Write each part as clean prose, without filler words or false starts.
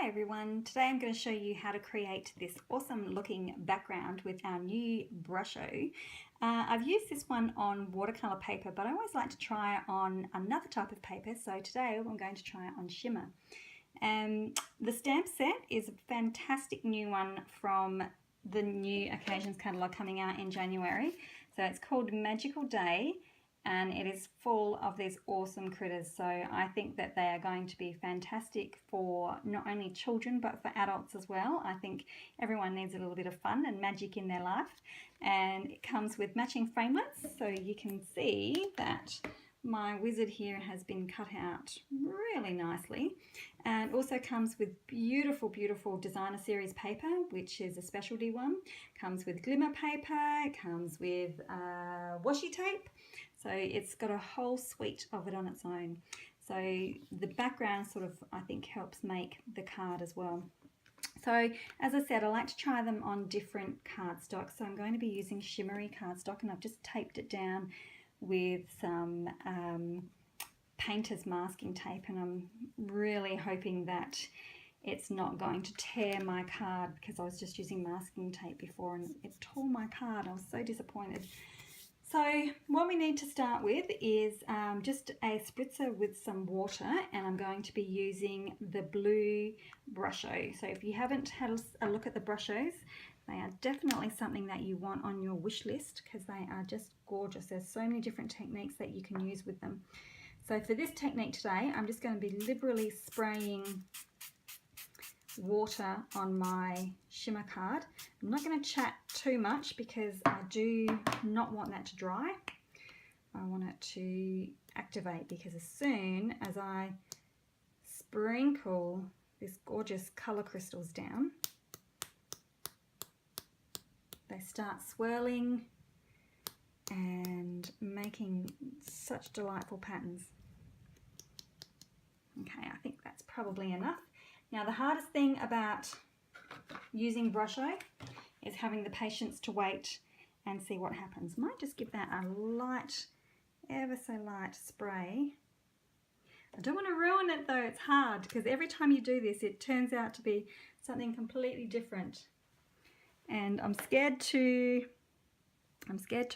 Hi everyone, today I'm going to show you how to create this awesome looking background with our new Brusho. I've used this one on watercolor paper, but I always like to try it on another type of paper, so today I'm going to try it on shimmer. The stamp set is a fantastic new one from the new Occasions catalogue coming out in January. So it's called Magical Day, and it is full of these awesome critters. So I think that they are going to be fantastic for not only children but for adults as well. I think everyone needs a little bit of fun and magic in their life, and it comes with matching framelits, so you can see that my wizard here has been cut out really nicely, and also comes with beautiful designer series paper, which is a specialty one. Comes with glimmer paper, comes with washi tape, so it's got a whole suite of it on its own. So the background sort of, I think, helps make the card as well. So as I said, I like to try them on different cardstock, so I'm going to be using shimmery cardstock, and I've just taped it down with some painter's masking tape, and I'm really hoping that it's not going to tear my card, because I was just using masking tape before and it tore my card. I was so disappointed. So what we need to start with is just a spritzer with some water, and I'm going to be using the blue Brusho. So if you haven't had a look at the Brushos, they are definitely something that you want on your wish list, because they are just gorgeous. There's so many different techniques that you can use with them. So for this technique today, I'm just going to be liberally spraying water on my shimmer card. I'm not going to chat too much because I do not want that to dry. I want it to activate, because as soon as I sprinkle this gorgeous colour crystals down, they start swirling and making such delightful patterns. Okay, I think that's probably enough. Now the hardest thing about using Brusho is having the patience to wait and see what happens. Might just give that a light, ever so light spray. I don't want to ruin it though, it's hard, because every time you do this it turns out to be something completely different. And I'm scared to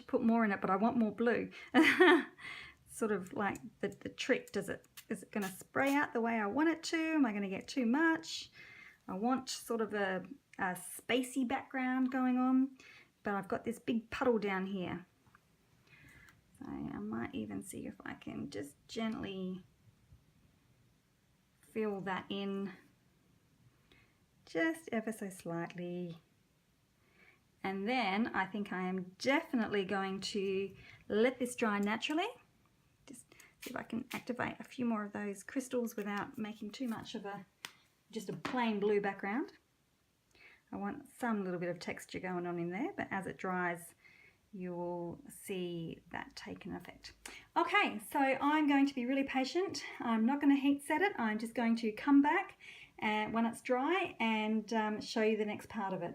put more in it, but I want more blue. Sort of like the trick, is it going to spray out the way I want it to? Am I going to get too much? I want sort of a spacey background going on, but I've got this big puddle down here. So I might even see if I can just gently fill that in just ever so slightly. And then I think I am definitely going to let this dry naturally. Just see if I can activate a few more of those crystals without making too much of just a plain blue background. I want some little bit of texture going on in there, but as it dries, you will see that taking effect. Okay, so I'm going to be really patient. I'm not going to heat set it. I'm just going to come back and when it's dry and show you the next part of it.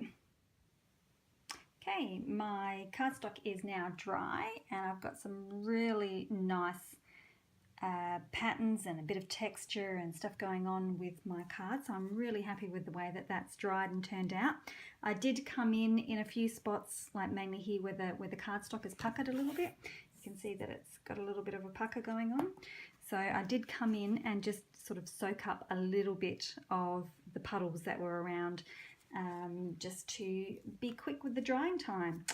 Okay, my cardstock is now dry, and I've got some really nice patterns and a bit of texture and stuff going on with my card, so I'm really happy with the way that that's dried and turned out. I did come in a few spots, like mainly here where the cardstock is puckered a little bit. You can see that it's got a little bit of a pucker going on. So I did come in and just sort of soak up a little bit of the puddles that were around, just to be quick with the drying time.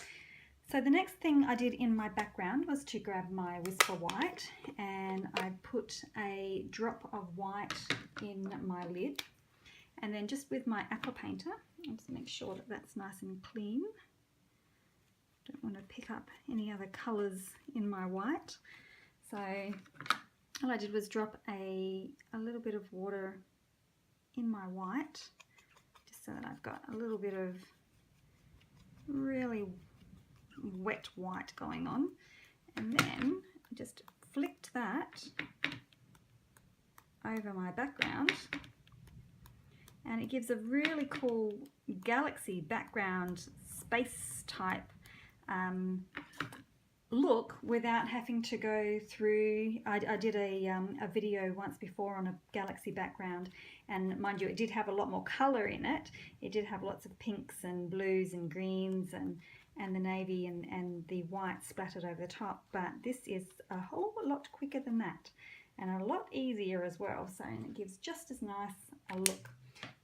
So the next thing I did in my background was to grab my Whisper White, and I put a drop of white in my lid, and then just with my aqua painter, I'll just make sure that that's nice and clean. Don't want to pick up any other colours in my white. So all I did was drop a little bit of water in my white, so that I've got a little bit of really wet white going on, and then I just flicked that over my background, and it gives a really cool galaxy background space type look without having to go through. I did a video once before on a galaxy background, and mind you, it did have a lot more color in it. It did have lots of pinks and blues and greens and the navy and the white splattered over the top, but this is a whole lot quicker than that and a lot easier as well, so it gives just as nice a look.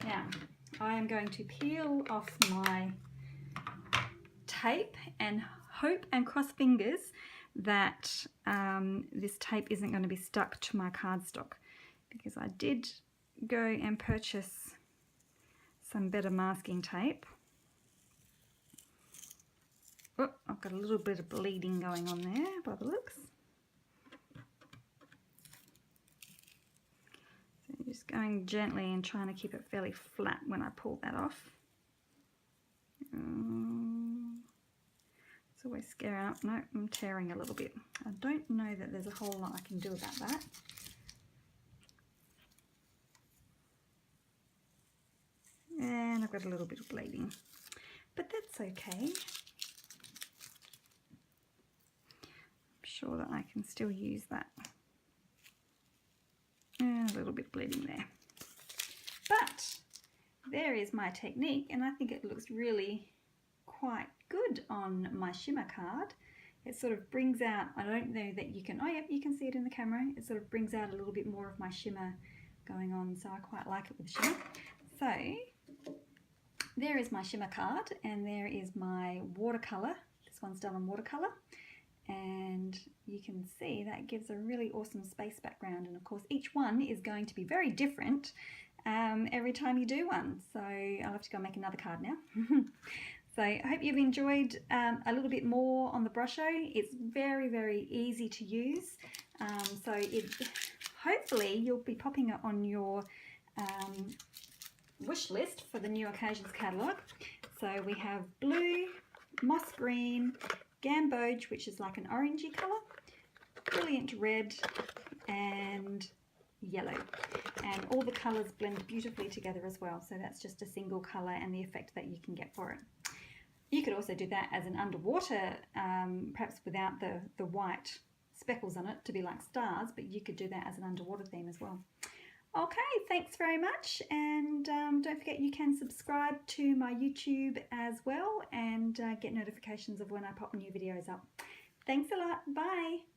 Now I am going to peel off my tape and hope and cross fingers that this tape isn't going to be stuck to my cardstock, because I did go and purchase some better masking tape. Oh, I've got a little bit of bleeding going on there by the looks. So just going gently and trying to keep it fairly flat when I pull that off. It's always scary. No, I'm tearing a little bit. I don't know that there's a whole lot I can do about that. And I've got a little bit of bleeding, but that's okay. I'm sure that I can still use that. And a little bit of bleeding there. But there is my technique, and I think it looks really quite good on my shimmer card. It sort of brings out, I don't know that you can, oh yep, you can see it in the camera. It sort of brings out a little bit more of my shimmer going on, so I quite like it with shimmer. So there is my shimmer card, and there is my watercolor. This one's done on watercolor, and you can see that gives a really awesome space background, and of course each one is going to be very different every time you do one, so I'll have to go make another card now. So I hope you've enjoyed a little bit more on the Brusho. It's very, very easy to use. So hopefully you'll be popping it on your wish list for the New Occasions catalogue. So we have blue, moss green, gamboge, which is like an orangey colour, brilliant red, and yellow, and all the colours blend beautifully together as well, so that's just a single colour and the effect that you can get for it. You could also do that as an underwater, perhaps without the white speckles on it to be like stars, but you could do that as an underwater theme as well. Okay, thanks very much, and don't forget you can subscribe to my YouTube as well and get notifications of when I pop new videos up. Thanks a lot, bye!